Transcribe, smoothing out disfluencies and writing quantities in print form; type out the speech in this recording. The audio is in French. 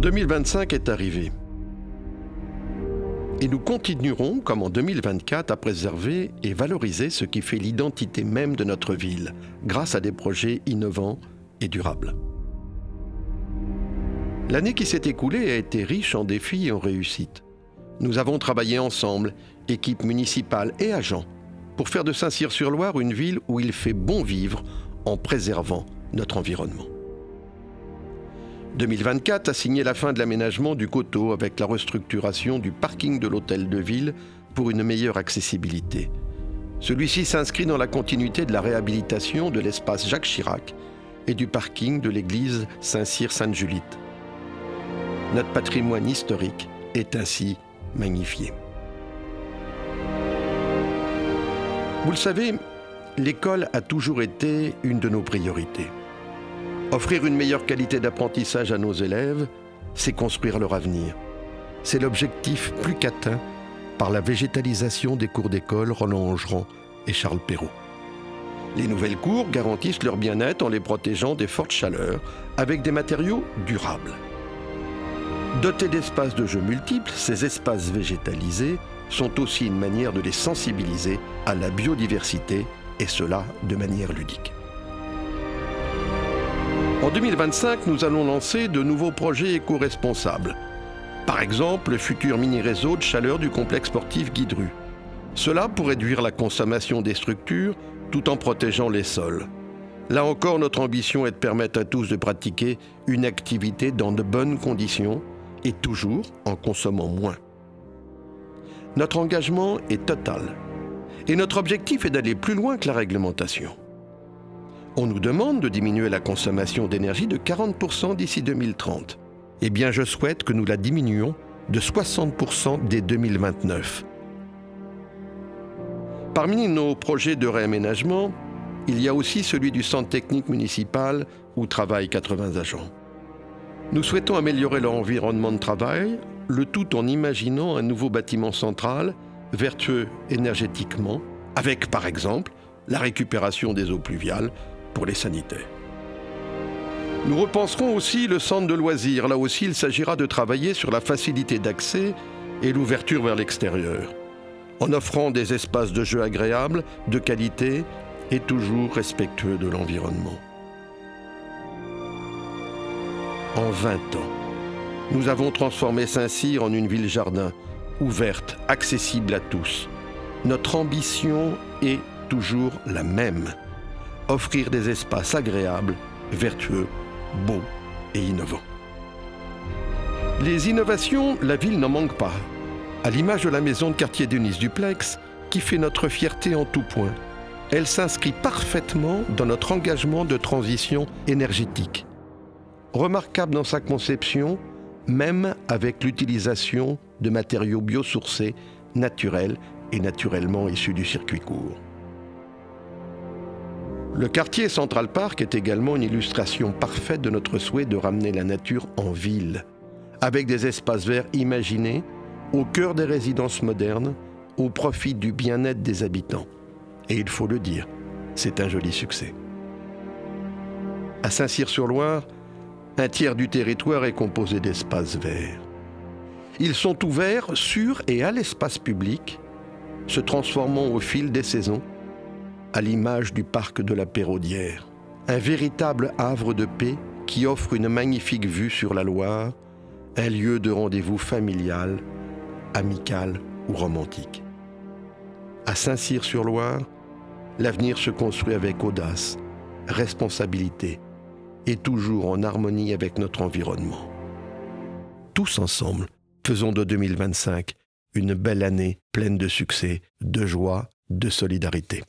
2025 est arrivé. Et nous continuerons, comme en 2024, à préserver et valoriser ce qui fait l'identité même de notre ville, grâce à des projets innovants et durables. L'année qui s'est écoulée a été riche en défis et en réussites. Nous avons travaillé ensemble, équipe municipale et agents, pour faire de Saint-Cyr-sur-Loire une ville où il fait bon vivre en préservant notre environnement. 2024 a signé la fin de l'aménagement du coteau avec la restructuration du parking de l'hôtel de ville pour une meilleure accessibilité. Celui-ci s'inscrit dans la continuité de la réhabilitation de l'espace Jacques Chirac et du parking de l'église Saint-Cyr-Sainte-Julite. Notre patrimoine historique est ainsi magnifié. Vous le savez, l'école a toujours été une de nos priorités. Offrir une meilleure qualité d'apprentissage à nos élèves, c'est construire leur avenir. C'est l'objectif plus qu'atteint par la végétalisation des cours d'école Roland-Angeran et Charles Perrault. Les nouvelles cours garantissent leur bien-être en les protégeant des fortes chaleurs avec des matériaux durables. Dotés d'espaces de jeux multiples, ces espaces végétalisés sont aussi une manière de les sensibiliser à la biodiversité, et cela de manière ludique. En 2025, nous allons lancer de nouveaux projets éco-responsables. Par exemple, le futur mini-réseau de chaleur du complexe sportif Guy-Dru. Cela pour réduire la consommation des structures tout en protégeant les sols. Là encore, notre ambition est de permettre à tous de pratiquer une activité dans de bonnes conditions et toujours en consommant moins. Notre engagement est total et notre objectif est d'aller plus loin que la réglementation. On nous demande de diminuer la consommation d'énergie de 40% d'ici 2030. Eh bien, je souhaite que nous la diminuions de 60% dès 2029. Parmi nos projets de réaménagement, il y a aussi celui du centre technique municipal où travaillent 80 agents. Nous souhaitons améliorer leur environnement de travail, le tout en imaginant un nouveau bâtiment central, vertueux énergétiquement, avec par exemple la récupération des eaux pluviales pour les sanitaires. Nous repenserons aussi le centre de loisirs. Là aussi, il s'agira de travailler sur la facilité d'accès et l'ouverture vers l'extérieur, en offrant des espaces de jeu agréables, de qualité et toujours respectueux de l'environnement. En 20 ans, nous avons transformé Saint-Cyr en une ville-jardin, ouverte, accessible à tous. Notre ambition est toujours la même. Offrir des espaces agréables, vertueux, beaux et innovants. Les innovations, la ville n'en manque pas. À l'image de la maison de quartier Denise Duplex, qui fait notre fierté en tout point. Elle s'inscrit parfaitement dans notre engagement de transition énergétique. Remarquable dans sa conception, même avec l'utilisation de matériaux biosourcés, naturels et naturellement issus du circuit court. Le quartier Central Park est également une illustration parfaite de notre souhait de ramener la nature en ville, avec des espaces verts imaginés, au cœur des résidences modernes, au profit du bien-être des habitants. Et il faut le dire, c'est un joli succès. À Saint-Cyr-sur-Loire, un tiers du territoire est composé d'espaces verts. Ils sont ouverts sur et à l'espace public, se transformant au fil des saisons, à l'image du parc de la Péraudière, un véritable havre de paix qui offre une magnifique vue sur la Loire, un lieu de rendez-vous familial, amical ou romantique. À Saint-Cyr-sur-Loire, l'avenir se construit avec audace, responsabilité et toujours en harmonie avec notre environnement. Tous ensemble, faisons de 2025 une belle année pleine de succès, de joie, de solidarité.